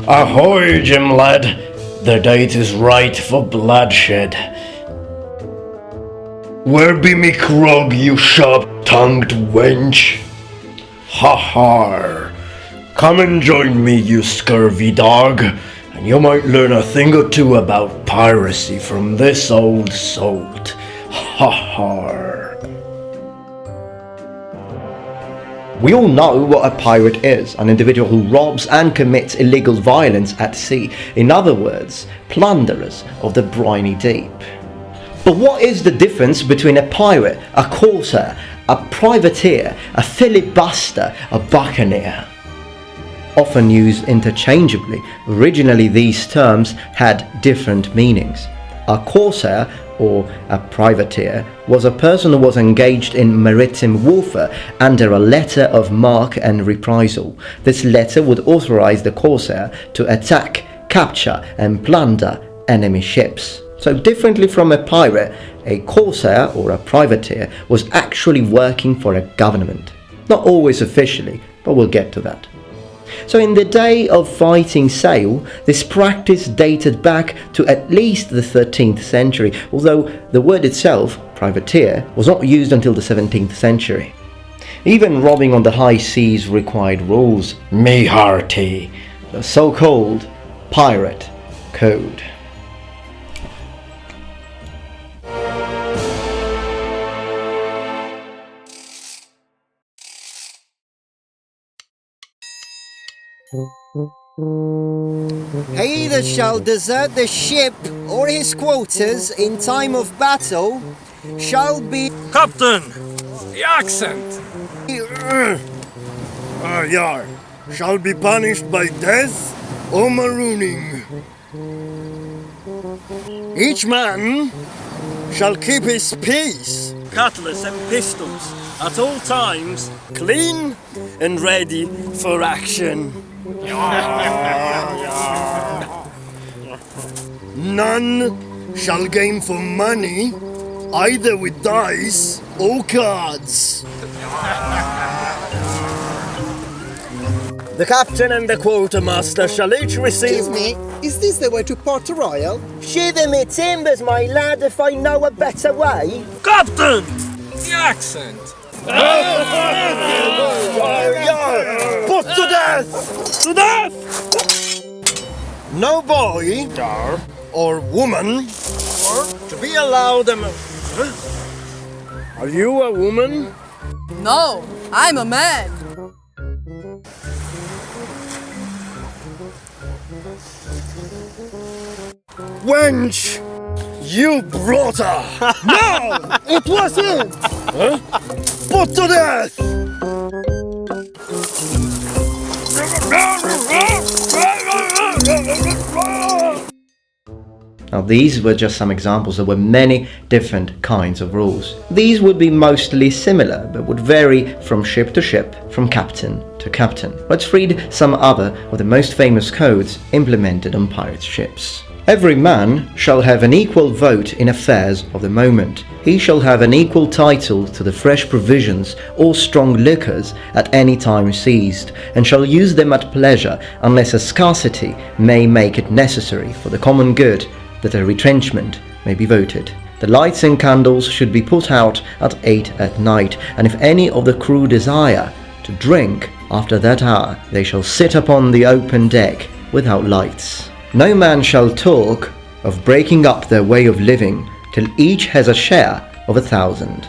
Ahoy, Jim lad! The date is right for bloodshed. Where be me grog, you sharp-tongued wench? Ha ha! Come and join me, you scurvy dog, and you might learn a thing or two about piracy from this old salt. Ha ha! We all know what a pirate is, an individual who robs and commits illegal violence at sea. In other words, plunderers of the briny deep. But what is the difference between a pirate, a corsair, a privateer, a filibuster, a buccaneer? Often used interchangeably, originally these terms had different meanings. A corsair, or a privateer, was a person who was engaged in maritime warfare under a letter of marque and reprisal. This letter would authorize the corsair to attack, capture and plunder enemy ships. So differently from a pirate, a corsair or a privateer was actually working for a government. Not always officially, but we'll get to that. So in the day of fighting sail, this practice dated back to at least the 13th century, although the word itself, privateer, was not used until the 17th century. Even robbing on the high seas required rules, me hearty, the so-called pirate code. He that shall desert the ship or his quarters in time of battle shall be... Captain! The accent! Yar, shall be punished by death or marooning. Each man shall keep his peace. Cutlass and pistols at all times, Clean and ready for action. None shall game for money, either with dice or cards. the captain and the quartermaster shall each receive... Excuse me, is this the way to Port Royal? Shiver me timbers, my lad, if I know a better way. Captain! The accent! Put to death! To death! No boy or woman To be allowed them... Are you a woman? No, I'm a man. Wench! You brought her! No! It was him! Huh? Put to death! Now these were just some examples. There were many different kinds of rules. These would be mostly similar, but would vary from ship to ship, from captain to captain. Let's read some other of the most famous codes implemented on pirate ships. Every man shall have an equal vote in affairs of the moment. He shall have an equal title to the fresh provisions or strong liquors at any time seized, and shall use them at pleasure, unless a scarcity may make it necessary for the common good that a retrenchment may be voted. The lights and candles should be put out at 8 at night, and if any of the crew desire to drink after that hour, they shall sit upon the open deck without lights. No man shall talk of breaking up their way of living till each has a share of 1,000.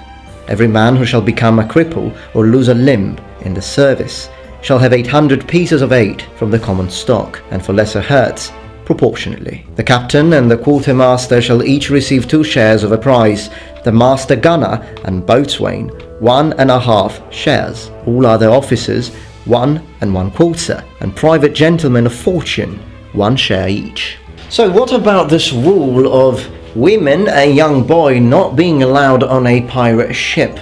Every man who shall become a cripple or lose a limb in the service shall have 800 pieces of 8 from the common stock, and for lesser hurts, proportionately. The captain and the quartermaster shall each receive 2 shares of a prize, the master gunner and boatswain 1.5 shares, all other officers 1 1/4, and private gentlemen of fortune 1 share each. So what about this rule of women and young boy not being allowed on a pirate ship?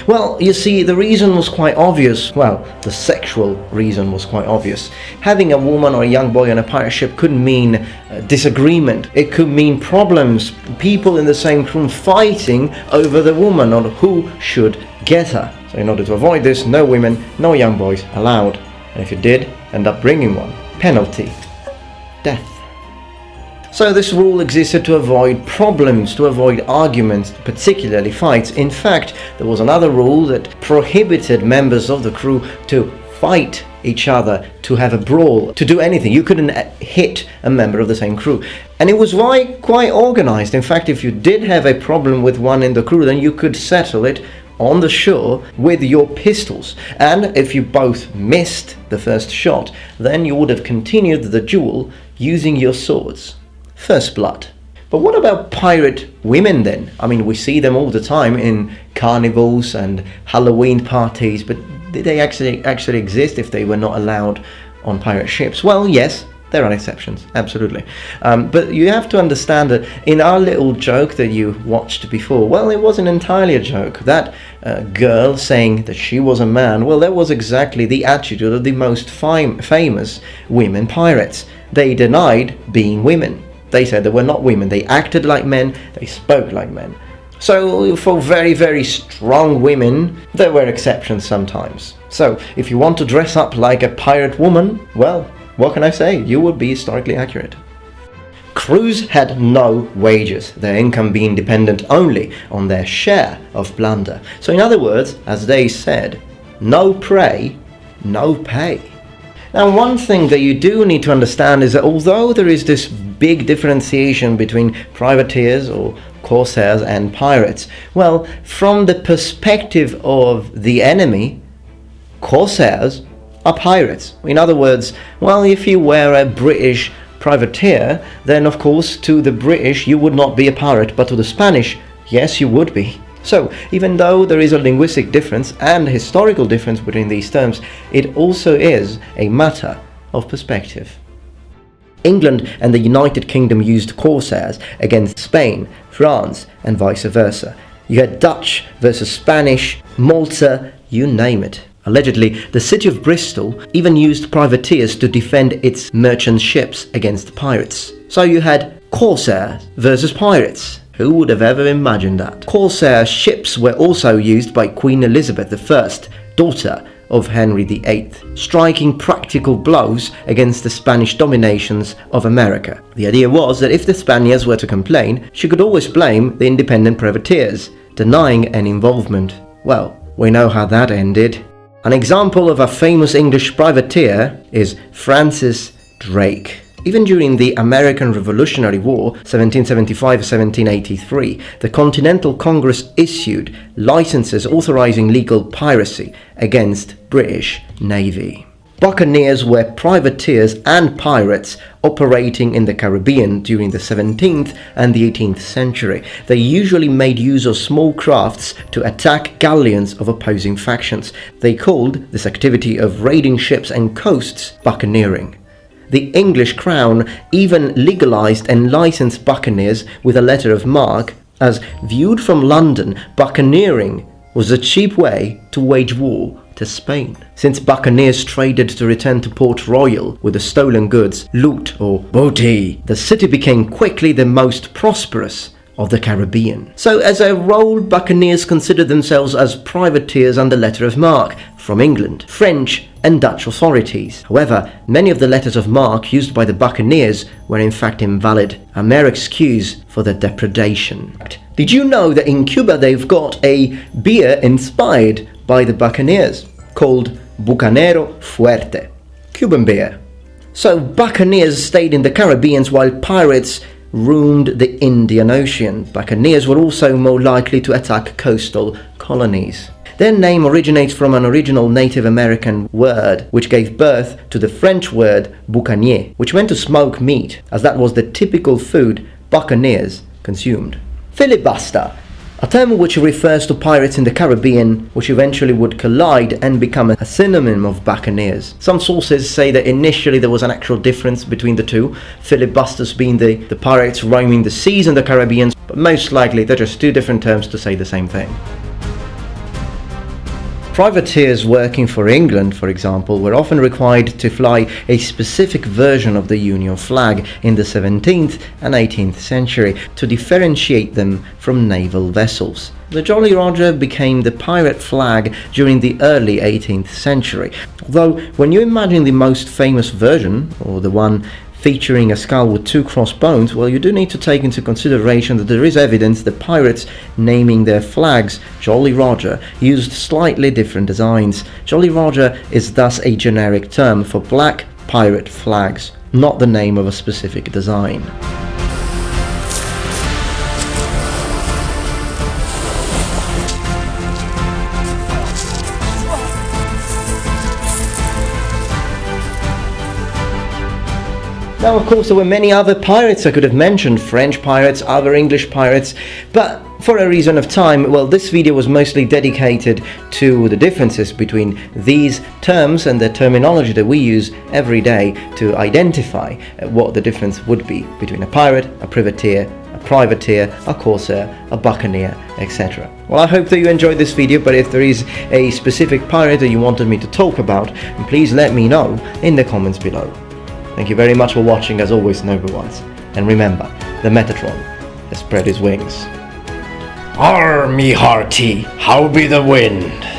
Well, you see, the reason was quite obvious. Well, the sexual reason was quite obvious. Having a woman or a young boy on a pirate ship could mean disagreement. It could mean problems, people in the same room fighting over the woman on who should get her. So in order to avoid this, no women, no young boys allowed. And if you did end up bringing one, penalty, death. So this rule existed to avoid problems, to avoid arguments, particularly fights. In fact, there was another rule that prohibited members of the crew to fight each other, to have a brawl, to do anything. You couldn't hit a member of the same crew. And it was quite organized. In fact, if you did have a problem with one in the crew, then you could settle it on the shore with your pistols. And if you both missed the first shot, then you would have continued the duel using your swords. First blood. But what about pirate women then? I mean, we see them all the time in carnivals and Halloween parties, but did they actually exist if they were not allowed on pirate ships? Well, yes, there are exceptions, absolutely. But you have to understand that in our little joke that you watched before, well, it wasn't entirely a joke. That girl saying that she was a man, well, that was exactly the attitude of the most famous women pirates. They denied being women. They said they were not women. They acted like men. They spoke like men. So for very, very strong women, there were exceptions sometimes. So if you want to dress up like a pirate woman, well, what can I say? You would be historically accurate. Crews had no wages, their income being dependent only on their share of plunder. So in other words, as they said, no prey, no pay. Now, one thing that you do need to understand is that although there is this big differentiation between privateers or corsairs and pirates, well, from the perspective of the enemy, corsairs are pirates. In other words, well, if you were a British privateer, then of course to the British you would not be a pirate, but to the Spanish, yes, you would be. So, even though there is a linguistic difference and historical difference between these terms, it also is a matter of perspective. England and the United Kingdom used corsairs against Spain, France, and vice versa. You had Dutch versus Spanish, Malta, you name it. Allegedly, the city of Bristol even used privateers to defend its merchant ships against pirates. So you had corsairs versus pirates. Who would have ever imagined that? Corsair ships were also used by Queen Elizabeth I, daughter of Henry VIII, striking practical blows against the Spanish dominations of America. The idea was that if the Spaniards were to complain, she could always blame the independent privateers, denying any involvement. Well, we know how that ended. An example of a famous English privateer is Francis Drake. Even during the American Revolutionary War, 1775-1783, the Continental Congress issued licenses authorizing legal piracy against British Navy. Buccaneers were privateers and pirates operating in the Caribbean during the 17th and the 18th century. They usually made use of small crafts to attack galleons of opposing factions. They called this activity of raiding ships and coasts buccaneering. The English crown even legalized and licensed buccaneers with a letter of marque, as viewed from London, buccaneering was a cheap way to wage war to Spain. Since buccaneers traded to return to Port Royal with the stolen goods, loot or booty, the city became quickly the most prosperous of the Caribbean. So as a rule, buccaneers considered themselves as privateers under letter of marque from England, French and Dutch authorities. However, many of the letters of marque used by the buccaneers were in fact invalid, a mere excuse for their depredation. Did you know that in Cuba they've got a beer inspired by the buccaneers called Bucanero Fuerte, Cuban beer? So buccaneers stayed in the Caribbean while pirates roamed the Indian Ocean. Buccaneers were also more likely to attack coastal colonies. Their name originates from an original Native American word which gave birth to the French word boucanier, which meant to smoke meat, as that was the typical food buccaneers consumed. Filibuster, a term which refers to pirates in the Caribbean, which eventually would collide and become a synonym of buccaneers. Some sources say that initially there was an actual difference between the two, filibusters being the pirates roaming the seas in the Caribbean, but most likely they're just two different terms to say the same thing. Privateers working for England, for example, were often required to fly a specific version of the Union flag in the 17th and 18th century to differentiate them from naval vessels. The Jolly Roger became the pirate flag during the early 18th century, although when you imagine the most famous version, or the one featuring a skull with two crossbones, well, you do need to take into consideration that there is evidence that pirates naming their flags Jolly Roger used slightly different designs. Jolly Roger is thus a generic term for black pirate flags, not the name of a specific design. Now, of course, there were many other pirates I could have mentioned, French pirates, other English pirates, but for a reason of time, well, this video was mostly dedicated to the differences between these terms and the terminology that we use every day to identify what the difference would be between a pirate, a privateer, a corsair, a buccaneer, etc. Well, I hope that you enjoyed this video, but if there is a specific pirate that you wanted me to talk about, please let me know in the comments below. Thank you very much for watching, as always, noble ones. And remember, the Metatron has spread his wings. Arr, me hearty, how be the wind?